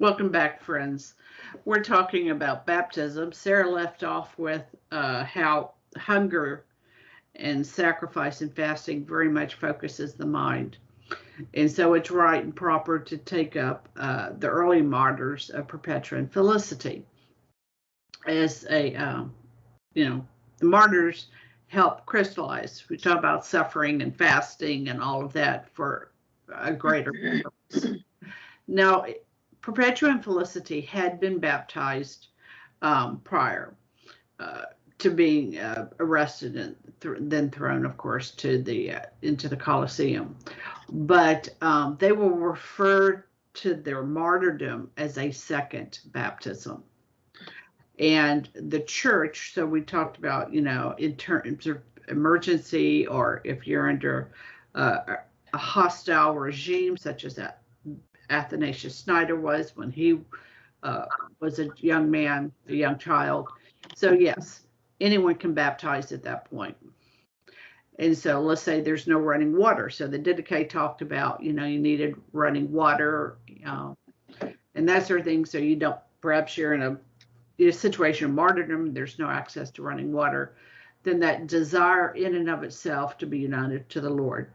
Welcome back, friends. We're talking about baptism. Sarah left off with how hunger and sacrifice and fasting very much focuses the mind. And so it's right and proper to take up the early martyrs of Perpetua and Felicity as the martyrs help crystallize. We talk about suffering and fasting and all of that for a greater purpose. Now, Perpetua and Felicity had been baptized prior to being arrested and then thrown, of course, to into the Colosseum. But they will refer to their martyrdom as a second baptism. And the church, so we talked about, in terms of emergency, or if you're under a hostile regime, such as that Athanasius Snyder was when he was a young man, a young child. So yes, anyone can baptize at that point. And so let's say there's no running water. So the Didache talked about, you needed running water, and that sort of thing. So you don't, perhaps you're in a situation of martyrdom, there's no access to running water, then that desire in and of itself to be united to the Lord,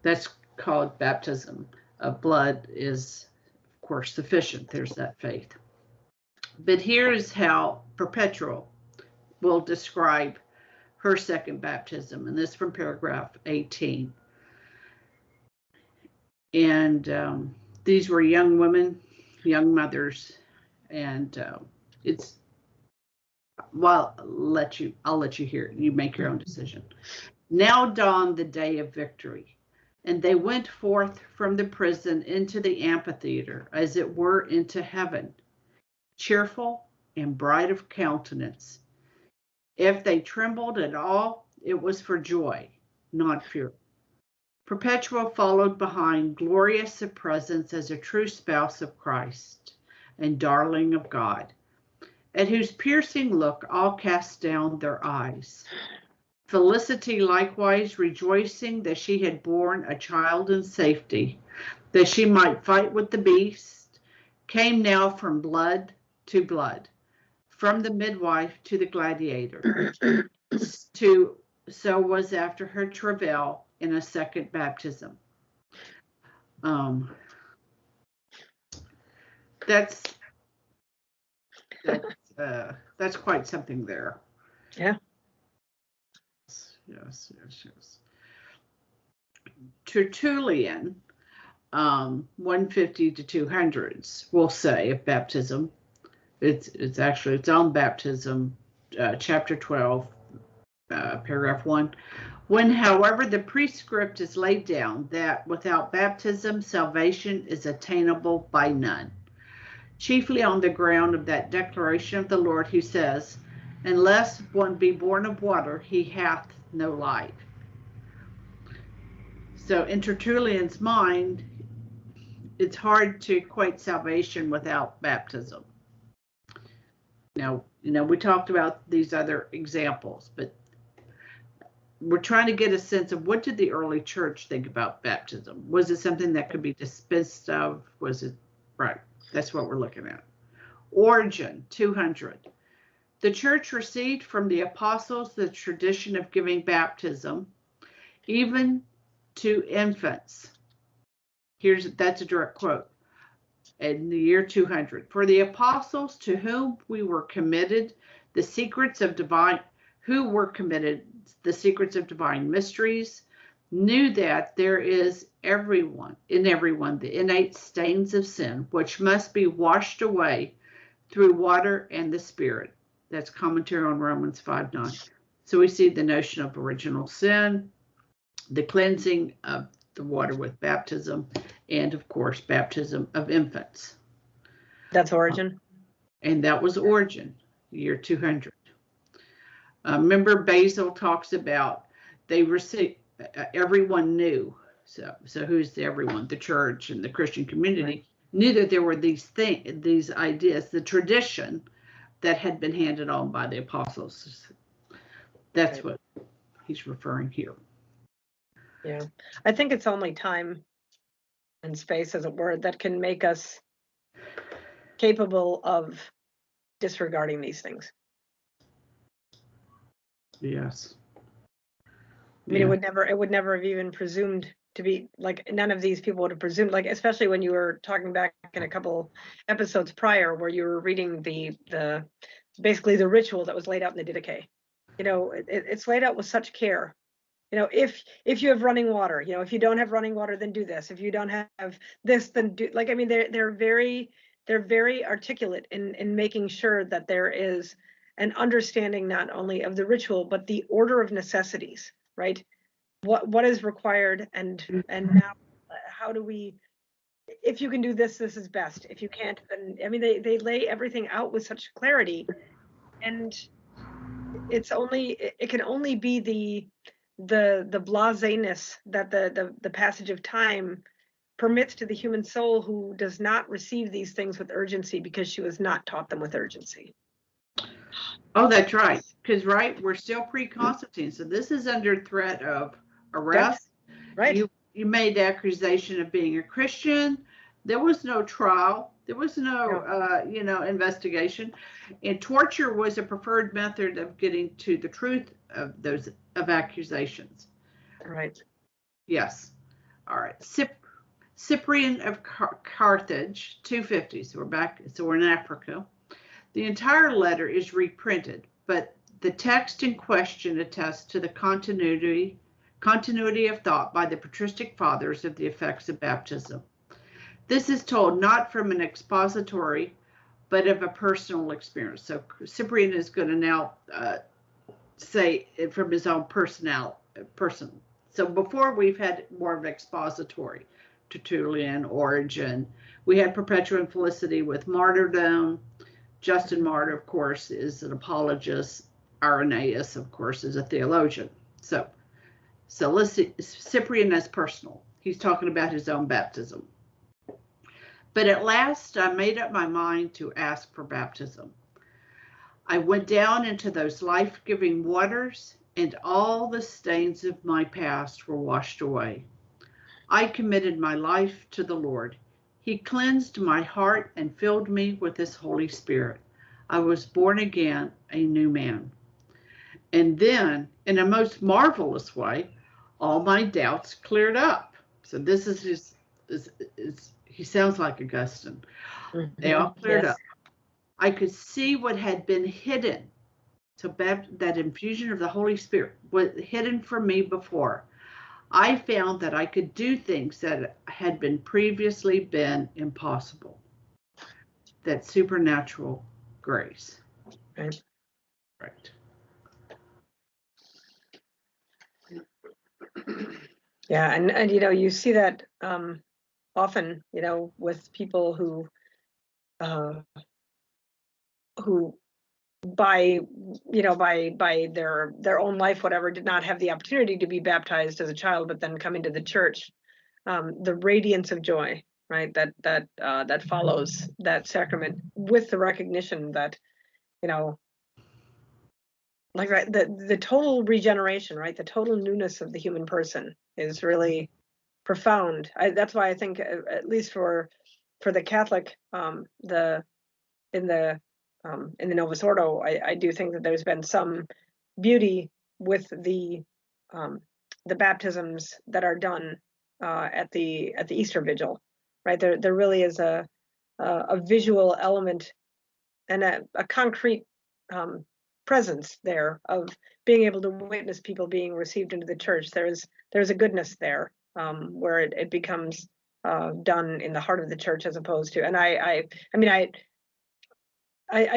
that's called baptism of blood, is of course sufficient. There's that faith. But here's how Perpetua will describe her second baptism, and this from paragraph 18. And these were young women, young mothers, and I'll let you hear it. You make your own decision. Now dawned the day of victory, and they went forth from the prison into the amphitheater, as it were into heaven, cheerful and bright of countenance. If they trembled at all, it was for joy, not fear. Perpetua followed behind, glorious of presence as a true spouse of Christ and darling of God, at whose piercing look all cast down their eyes. Felicity likewise, rejoicing that she had borne a child in safety, that she might fight with the beast, came now from blood to blood, from the midwife to the gladiator. So was after her travail in a second baptism. That's quite something there. Yeah. Yes. Tertullian, 150 to 200s, will say of baptism, it's actually its own baptism, chapter 12, paragraph 1. When, however, the prescript is laid down that without baptism salvation is attainable by none, chiefly on the ground of that declaration of the Lord who says, unless one be born of water, he hath no life. So in Tertullian's mind, it's hard to equate salvation without baptism. Now, we talked about these other examples, but we're trying to get a sense of what did the early church think about baptism? Was it something that could be dispensed of? Was it, right, that's what we're looking at. Origen, 200. The church received from the apostles the tradition of giving baptism, even to infants. That's a direct quote. In the year 200, for the apostles to whom we were committed the secrets of divine, mysteries, knew that there is in everyone the innate stains of sin, which must be washed away through water and the Spirit. That's commentary on Romans 5:9. So we see the notion of original sin, the cleansing of the water with baptism, and of course, baptism of infants. That's Origen. And that was Origen, year 200. Remember, Basil talks about they received, everyone knew. So who's the everyone? The church and the Christian community, right, knew that there were these ideas, the tradition that had been handed on by the apostles. That's what he's referring here. Yeah, I think it's only time and space, as it were, that can make us capable of disregarding these things. Yes. I mean, Yeah. it would never have even presumed to be like, none of these people would have presumed, like, especially when you were talking back in a couple episodes prior where you were reading the basically the ritual that was laid out in the Didache. You know, it's laid out with such care. You know, if you have running water, you know, if you don't have running water, then do this. If you don't have this, then do, like, I mean, they're very articulate in making sure that there is an understanding not only of the ritual, but the order of necessities, right? What is required, and now how do we, if you can do this, this is best. If you can't, then, I mean, they lay everything out with such clarity, and it can only be the blaseness that the passage of time permits to the human soul who does not receive these things with urgency because she was not taught them with urgency. Oh, that's right. Because, right, we're still pre-Constantine, so this is under threat of arrest. Yep. Right. You made the accusation of being a Christian. There was no trial. There was no, investigation. And torture was a preferred method of getting to the truth of those accusations. Right. Yes. All right. Cyprian of Carthage, 250. So we're back. So we're in Africa. The entire letter is reprinted, but the text in question attests to the continuity of thought by the patristic fathers of the effects of baptism. This is told not from an expository, but of a personal experience. So Cyprian is going to now say it from his own person. So before, we've had more of an expository, Tertullian, Origen. We had Perpetua and Felicity with martyrdom. Justin Martyr, of course, is an apologist. Irenaeus, of course, is a theologian. So let's see, Cyprian is personal. He's talking about his own baptism. But at last I made up my mind to ask for baptism. I went down into those life-giving waters, and all the stains of my past were washed away. I committed my life to the Lord. He cleansed my heart and filled me with his Holy Spirit. I was born again, a new man. And then, in a most marvelous way, all my doubts cleared up. So this is he sounds like Augustine. Mm-hmm. They all cleared up. I could see what had been hidden. So that infusion of the Holy Spirit was hidden from me before. I found that I could do things that had previously been impossible. That supernatural grace. Right. Right. Yeah, and you see that often, with people who by their own life, whatever, did not have the opportunity to be baptized as a child, but then come into the church, the radiance of joy, right, that follows that sacrament, with the recognition that, like, right, the total regeneration, right, the total newness of the human person is really profound. That's why I think, at least for the Catholic, in the Novus Ordo, I do think that there's been some beauty with the baptisms that are done at the Easter Vigil, right? There really is a visual element and a concrete presence there of being able to witness people being received into the church. There's a goodness there, where it becomes done in the heart of the church, as opposed to, and I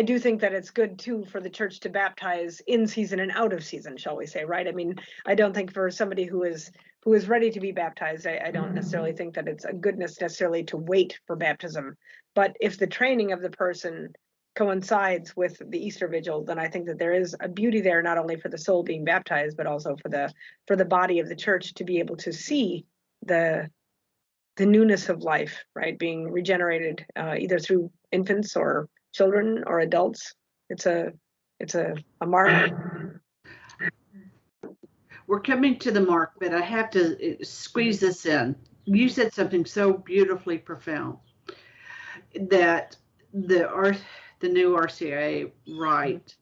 do think that it's good too for the church to baptize in season and out of season, shall we say, right? I mean, I don't think for somebody who is ready to be baptized, I don't necessarily think that it's a goodness necessarily to wait for baptism. But if the training of the person coincides with the Easter Vigil, then I think that there is a beauty there, not only for the soul being baptized, but also for the body of the church to be able to see the newness of life, right, being regenerated, either through infants or children or adults. It's a mark. We're coming to the mark, but I have to squeeze this in. You said something so beautifully profound, that the R the new RCIA rite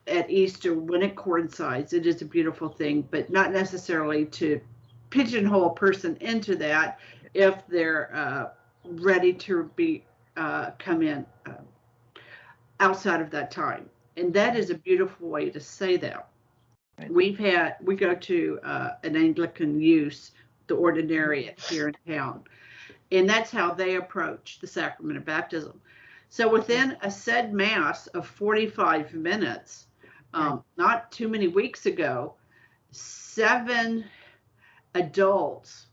at Easter, when it coincides, it is a beautiful thing, but not necessarily to pigeonhole a person into that if they're ready to be come in outside of that time. And that is a beautiful way to say that. Right. We go to an Anglican use, the ordinariate here in town, and that's how they approach the sacrament of baptism. So within a said mass of 45 minutes, not too many weeks ago, 7 adults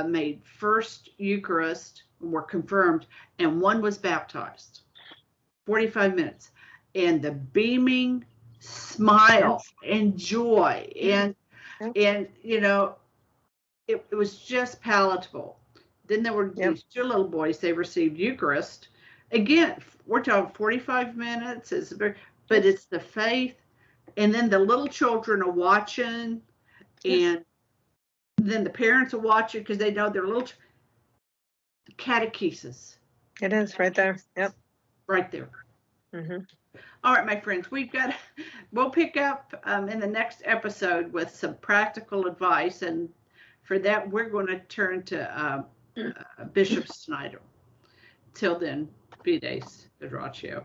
made first Eucharist, were confirmed, and 1 was baptized. 45 minutes. And the beaming smile and joy and you know, it was just palatable. Then there were these 2 little boys, they received Eucharist. Again, we're talking 45 minutes, but it's the faith. And then the little children are watching, and then the parents are watching because they know they're little catechesis. It is right there. Yep. Right there. All right, my friends, we'll pick up in the next episode with some practical advice. And for that, we're going to turn to Bishop Snyder. Till then, Fides Pedratio.